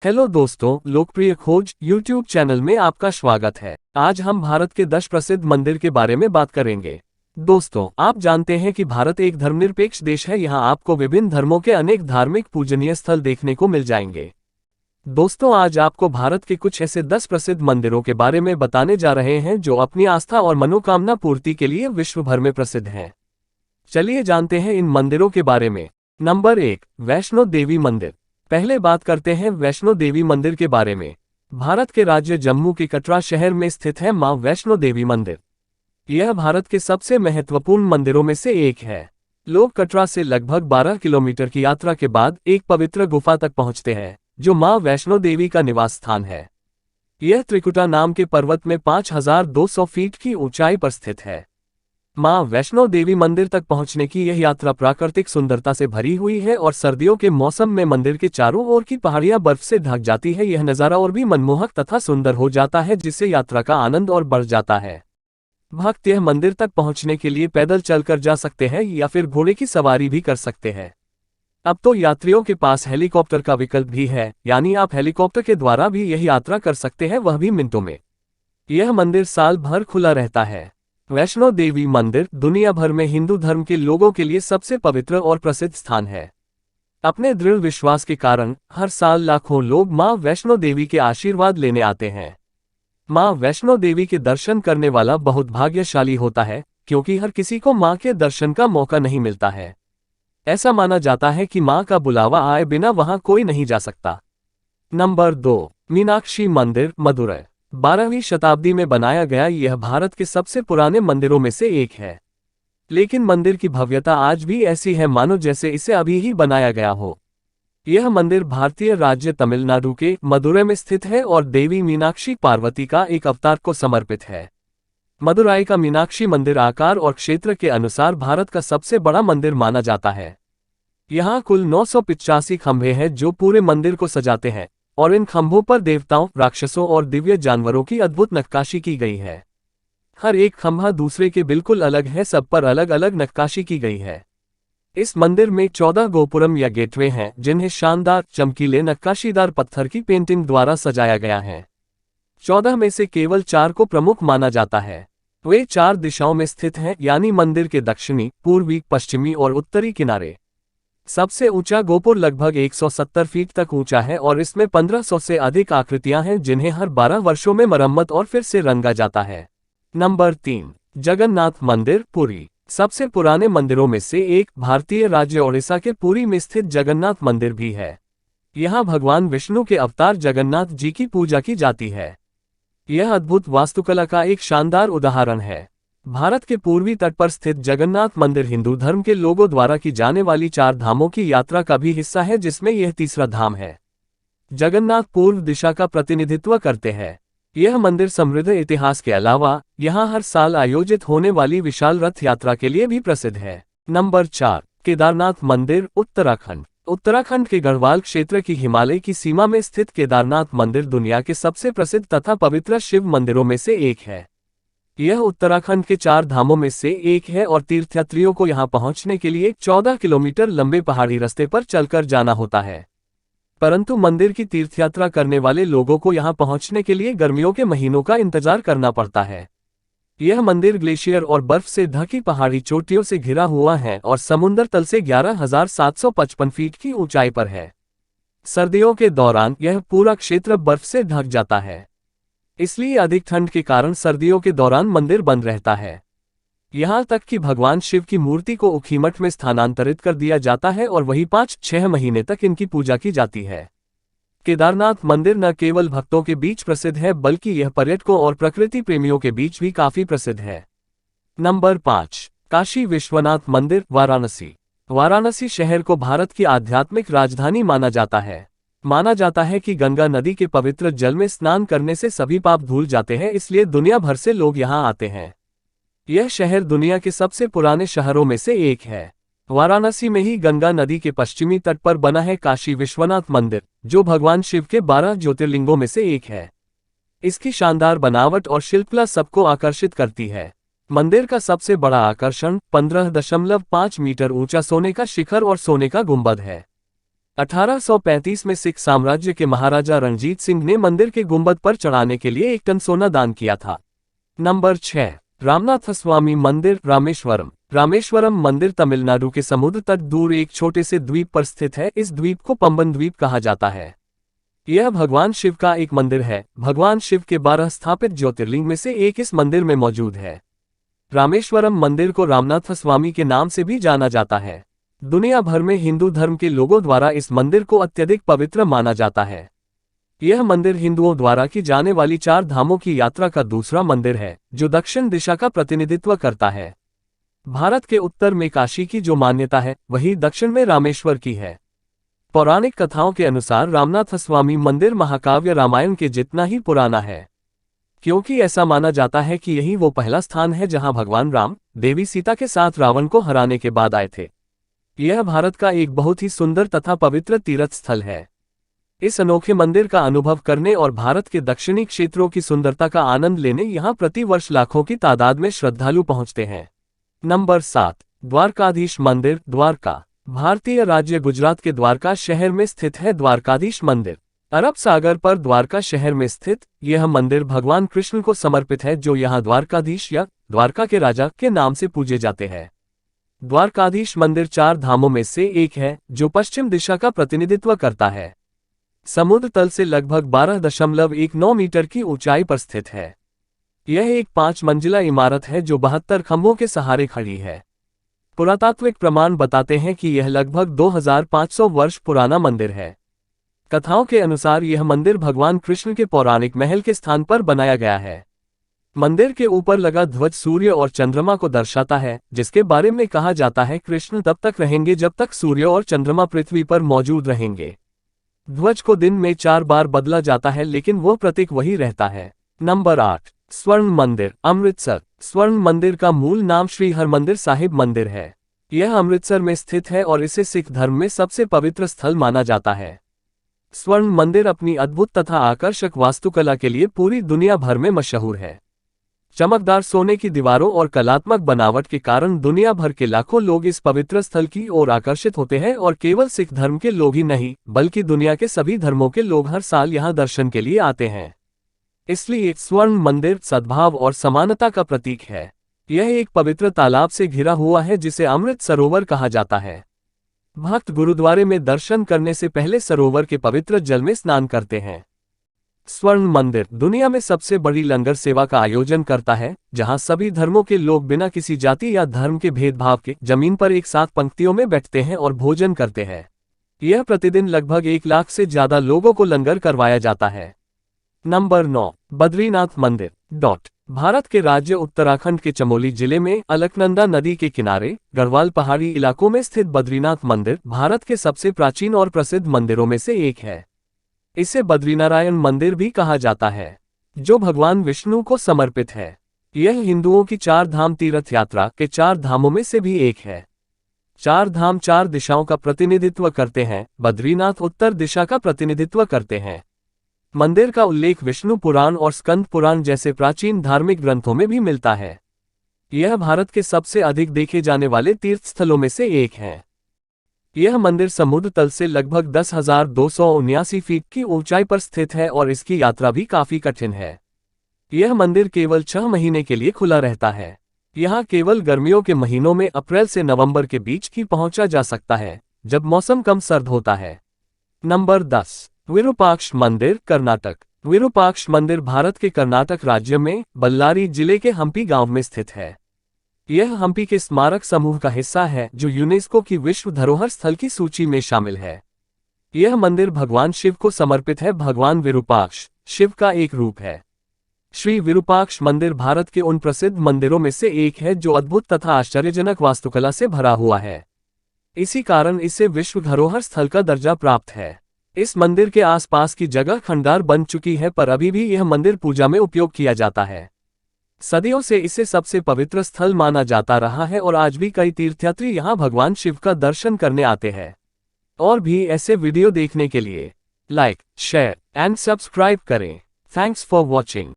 Hello दोस्तों, लोकप्रिय खोज यूट्यूब चैनल में आपका स्वागत है। आज हम भारत के 10 प्रसिद्ध मंदिर के बारे में बात करेंगे। दोस्तों, आप जानते हैं कि भारत एक धर्मनिरपेक्ष देश है। यहाँ आपको विभिन्न धर्मों के अनेक धार्मिक पूजनीय स्थल देखने को मिल जाएंगे। दोस्तों, आज आपको भारत के कुछ ऐसे 10 प्रसिद्ध मंदिरों के बारे में बताने जा रहे हैं जो अपनी आस्था और मनोकामना पूर्ति के लिए विश्व भर में प्रसिद्ध हैं। चलिए जानते हैं इन मंदिरों के बारे में। नंबर 1, वैष्णो देवी मंदिर। पहले बात करते हैं वैष्णो देवी मंदिर के बारे में। भारत के राज्य जम्मू के कटरा शहर में स्थित है मां वैष्णो देवी मंदिर। यह भारत के सबसे महत्वपूर्ण मंदिरों में से एक है। लोग कटरा से लगभग 12 किलोमीटर की यात्रा के बाद एक पवित्र गुफा तक पहुंचते हैं, जो मां वैष्णो देवी का निवास स्थान है। यह त्रिकुटा नाम के पर्वत में 5200 फीट की ऊंचाई पर स्थित है। मां वैष्णो देवी मंदिर तक पहुंचने की यह यात्रा प्राकृतिक सुंदरता से भरी हुई है और सर्दियों के मौसम में मंदिर के चारों ओर की पहाड़ियां बर्फ से ढक जाती है। यह नज़ारा और भी मनमोहक तथा सुंदर हो जाता है, जिससे यात्रा का आनंद और बढ़ जाता है। भक्त यह मंदिर तक पहुंचने के लिए पैदल चलकर जा सकते हैं या फिर घोड़े की सवारी भी कर सकते हैं। अब तो यात्रियों के पास हेलीकॉप्टर का विकल्प भी है, यानी आप हेलीकॉप्टर के द्वारा भी यह यात्रा कर सकते हैं, वह भी मिनटों में। यह मंदिर साल भर खुला रहता है। वैष्णो देवी मंदिर दुनिया भर में हिंदू धर्म के लोगों के लिए सबसे पवित्र और प्रसिद्ध स्थान है। अपने दृढ़ विश्वास के कारण हर साल लाखों लोग मां वैष्णो देवी के आशीर्वाद लेने आते हैं। मां वैष्णो देवी के दर्शन करने वाला बहुत भाग्यशाली होता है, क्योंकि हर किसी को मां के दर्शन का मौका नहीं मिलता है। ऐसा माना जाता है कि मां का बुलावा आए बिना वहां कोई नहीं जा सकता। नंबर 2, मीनाक्षी मंदिर, मदुरै। 12वीं शताब्दी में बनाया गया यह भारत के सबसे पुराने मंदिरों में से एक है। लेकिन मंदिर की भव्यता आज भी ऐसी है मानो जैसे इसे अभी ही बनाया गया हो। यह मंदिर भारतीय राज्य तमिलनाडु के मदुरै में स्थित है और देवी मीनाक्षी पार्वती का एक अवतार को समर्पित है। मदुरै का मीनाक्षी मंदिर आकार और क्षेत्र के अनुसार भारत का सबसे बड़ा मंदिर माना जाता है। यहाँ कुल 985 खंभे हैं जो पूरे मंदिर को सजाते हैं, और इन खंभों पर देवताओं, राक्षसों और दिव्य जानवरों की अद्भुत नक्काशी की गई है। हर एक खंभा दूसरे के बिल्कुल अलग है, सब पर अलग अलग नक्काशी की गई है। इस मंदिर में 14 गोपुरम या गेटवे हैं, जिन्हें शानदार चमकीले नक्काशीदार पत्थर की पेंटिंग द्वारा सजाया गया है। 14 में से केवल 4 को प्रमुख माना जाता है। वे 4 दिशाओं में स्थित हैं, यानी मंदिर के दक्षिणी, पूर्वी, पश्चिमी और उत्तरी किनारे। सबसे ऊंचा गोपुर लगभग 170 फीट तक ऊंचा है और इसमें 1500 से अधिक आकृतियां हैं, जिन्हें हर 12 वर्षों में मरम्मत और फिर से रंगा जाता है। नंबर 3, जगन्नाथ मंदिर, पुरी। सबसे पुराने मंदिरों में से एक भारतीय राज्य ओडिशा के पुरी में स्थित जगन्नाथ मंदिर भी है। यहाँ भगवान विष्णु के अवतार जगन्नाथ जी की पूजा की जाती है। यह अद्भुत वास्तुकला का एक शानदार उदाहरण है। भारत के पूर्वी तट पर स्थित जगन्नाथ मंदिर हिंदू धर्म के लोगों द्वारा की जाने वाली 4 धामों की यात्रा का भी हिस्सा है, जिसमें यह तीसरा धाम है। जगन्नाथ पूर्व दिशा का प्रतिनिधित्व करते हैं। यह मंदिर समृद्ध इतिहास के अलावा यहाँ हर साल आयोजित होने वाली विशाल रथ यात्रा के लिए भी प्रसिद्ध है। नंबर 4, केदारनाथ मंदिर, उत्तराखंड। उत्तराखंड के गढ़वाल क्षेत्र की हिमालय की सीमा में स्थित केदारनाथ मंदिर दुनिया के सबसे प्रसिद्ध तथा पवित्र शिव मंदिरों में से एक है। यह उत्तराखंड के 4 धामों में से एक है और तीर्थयात्रियों को यहां पहुंचने के लिए 14 किलोमीटर लंबे पहाड़ी रास्ते पर चलकर जाना होता है। परंतु मंदिर की तीर्थयात्रा करने वाले लोगों को यहां पहुंचने के लिए गर्मियों के महीनों का इंतजार करना पड़ता है। यह मंदिर ग्लेशियर और बर्फ से ढकी पहाड़ी चोटियों से घिरा हुआ है और समुद्र तल से 11,755 फीट की ऊंचाई पर है। सर्दियों के दौरान यह पूरा क्षेत्र बर्फ से ढक जाता है, इसलिए अधिक ठंड के कारण सर्दियों के दौरान मंदिर बंद रहता है। यहाँ तक कि भगवान शिव की मूर्ति को ऊखीमठ में स्थानांतरित कर दिया जाता है और वही 5-6 महीने तक इनकी पूजा की जाती है। केदारनाथ मंदिर न केवल भक्तों के बीच प्रसिद्ध है, बल्कि यह पर्यटकों और प्रकृति प्रेमियों के बीच भी काफी प्रसिद्ध है। नंबर 5, काशी विश्वनाथ मंदिर, वाराणसी। वाराणसी शहर को भारत की आध्यात्मिक राजधानी माना जाता है। माना जाता है कि गंगा नदी के पवित्र जल में स्नान करने से सभी पाप धुल जाते हैं, इसलिए दुनिया भर से लोग यहां आते हैं। यह शहर दुनिया के सबसे पुराने शहरों में से एक है। वाराणसी में ही गंगा नदी के पश्चिमी तट पर बना है काशी विश्वनाथ मंदिर, जो भगवान शिव के 12 ज्योतिर्लिंगों में से एक है। इसकी शानदार बनावट और शिल्पकला सबको आकर्षित करती है। मंदिर का सबसे बड़ा आकर्षण 15.5 मीटर ऊंचा सोने का शिखर और सोने का गुंबद है। 1835 में सिख साम्राज्य के महाराजा रणजीत सिंह ने मंदिर के गुंबद पर चढ़ाने के लिए 1 टन सोना दान किया था। नंबर 6, रामनाथस्वामी मंदिर, रामेश्वरम। रामेश्वरम मंदिर तमिलनाडु के समुद्र तट दूर एक छोटे से द्वीप पर स्थित है। इस द्वीप को पंबन द्वीप कहा जाता है। यह भगवान शिव का एक मंदिर है। भगवान शिव के 12 स्थापित ज्योतिर्लिंग में से एक इस मंदिर में मौजूद है। रामेश्वरम मंदिर को रामनाथस्वामी के नाम से भी जाना जाता है। दुनिया भर में हिंदू धर्म के लोगों द्वारा इस मंदिर को अत्यधिक पवित्र माना जाता है। यह मंदिर हिंदुओं द्वारा की जाने वाली 4 धामों की यात्रा का दूसरा मंदिर है, जो दक्षिण दिशा का प्रतिनिधित्व करता है। भारत के उत्तर में काशी की जो मान्यता है, वही दक्षिण में रामेश्वर की है। पौराणिक कथाओं के अनुसार रामनाथस्वामी मंदिर महाकाव्य रामायण के जितना ही पुराना है, क्योंकि ऐसा माना जाता है कि यही वो पहला स्थान है जहां भगवान राम देवी सीता के साथ रावण को हराने के बाद आए थे। यह भारत का एक बहुत ही सुंदर तथा पवित्र तीर्थ स्थल है। इस अनोखे मंदिर का अनुभव करने और भारत के दक्षिणी क्षेत्रों की सुंदरता का आनंद लेने यहाँ प्रति वर्ष लाखों की तादाद में श्रद्धालु पहुँचते हैं। नंबर 7, द्वारकाधीश मंदिर, द्वारका। भारतीय राज्य गुजरात के द्वारका शहर में स्थित है द्वारकाधीश मंदिर। अरब सागर पर द्वारका शहर में स्थित यह मंदिर भगवान कृष्ण को समर्पित है, जो यहाँ द्वारकाधीश या द्वारका के राजा के नाम से पूजे जाते हैं। द्वारकाधीश मंदिर 4 धामों में से एक है, जो पश्चिम दिशा का प्रतिनिधित्व करता है। समुद्र तल से लगभग 12.19 मीटर की ऊंचाई पर स्थित है। यह एक 5 मंजिला इमारत है जो 72 खंभों के सहारे खड़ी है। पुरातात्विक प्रमाण बताते हैं कि यह लगभग 2500 वर्ष पुराना मंदिर है। कथाओं के अनुसार यह मंदिर भगवान कृष्ण के पौराणिक महल के स्थान पर बनाया गया है। मंदिर के ऊपर लगा ध्वज सूर्य और चंद्रमा को दर्शाता है, जिसके बारे में कहा जाता है कृष्ण तब तक रहेंगे जब तक सूर्य और चंद्रमा पृथ्वी पर मौजूद रहेंगे। ध्वज को दिन में 4 बार बदला जाता है, लेकिन वो प्रतीक वही रहता है। नंबर 8, स्वर्ण मंदिर, अमृतसर। स्वर्ण मंदिर का मूल नाम श्री हरमंदिर साहिब मंदिर है। यह अमृतसर में स्थित है और इसे सिख धर्म में सबसे पवित्र स्थल माना जाता है। स्वर्ण मंदिर अपनी अद्भुत तथा आकर्षक वास्तुकला के लिए पूरी दुनिया भर में मशहूर है। चमकदार सोने की दीवारों और कलात्मक बनावट के कारण दुनिया भर के लाखों लोग इस पवित्र स्थल की ओर आकर्षित होते हैं और केवल सिख धर्म के लोग ही नहीं, बल्कि दुनिया के सभी धर्मों के लोग हर साल यहाँ दर्शन के लिए आते हैं। इसलिए स्वर्ण मंदिर सद्भाव और समानता का प्रतीक है। यह एक पवित्र तालाब से घिरा हुआ है जिसे अमृत सरोवर कहा जाता है। भक्त गुरुद्वारे में दर्शन करने से पहले सरोवर के पवित्र जल में स्नान करते हैं। स्वर्ण मंदिर दुनिया में सबसे बड़ी लंगर सेवा का आयोजन करता है, जहां सभी धर्मों के लोग बिना किसी जाति या धर्म के भेदभाव के जमीन पर एक साथ पंक्तियों में बैठते हैं और भोजन करते हैं। यह प्रतिदिन लगभग 1 लाख से ज्यादा लोगों को लंगर करवाया जाता है। नंबर 9, बद्रीनाथ मंदिर। भारत के राज्य उत्तराखंड के चमोली जिले में अलकनंदा नदी के किनारे गढ़वाल पहाड़ी इलाकों में स्थित बद्रीनाथ मंदिर भारत के सबसे प्राचीन और प्रसिद्ध मंदिरों में से एक है। इसे बद्रीनारायण मंदिर भी कहा जाता है, जो भगवान विष्णु को समर्पित है। यह हिंदुओं की 4 धाम तीर्थ यात्रा के 4 धामों में से भी एक है। 4 धाम 4 दिशाओं का प्रतिनिधित्व करते हैं। बद्रीनाथ उत्तर दिशा का प्रतिनिधित्व करते हैं। मंदिर का उल्लेख विष्णु पुराण और स्कंद पुराण जैसे प्राचीन धार्मिक ग्रंथों में भी मिलता है। यह भारत के सबसे अधिक देखे जाने वाले तीर्थ स्थलों में से एक है। यह मंदिर समुद्र तल से लगभग 10,279 फीट की ऊंचाई पर स्थित है और इसकी यात्रा भी काफी कठिन है। यह मंदिर केवल 6 महीने के लिए खुला रहता है। यहाँ केवल गर्मियों के महीनों में अप्रैल से नवंबर के बीच ही पहुंचा जा सकता है, जब मौसम कम सर्द होता है। नंबर 10, विरूपाक्ष मंदिर, कर्नाटक। विरूपाक्ष मंदिर भारत के कर्नाटक राज्य में बल्लारी जिले के हम्पी गांव में स्थित है। यह हम्पी के स्मारक समूह का हिस्सा है, जो यूनेस्को की विश्व धरोहर स्थल की सूची में शामिल है। यह मंदिर भगवान शिव को समर्पित है। भगवान विरूपाक्ष शिव का एक रूप है। श्री विरूपाक्ष मंदिर भारत के उन प्रसिद्ध मंदिरों में से एक है जो अद्भुत तथा आश्चर्यजनक वास्तुकला से भरा हुआ है। इसी कारण इसे विश्व धरोहर स्थल का दर्जा प्राप्त है। इस मंदिर के आसपास की जगह खंडहर बन चुकी है, पर अभी भी यह मंदिर पूजा में उपयोग किया जाता है। सदियों से इसे सबसे पवित्र स्थल माना जाता रहा है और आज भी कई तीर्थयात्री यहां भगवान शिव का दर्शन करने आते हैं। और भी ऐसे वीडियो देखने के लिए लाइक, शेयर एंड सब्सक्राइब करें। Thanks for watching.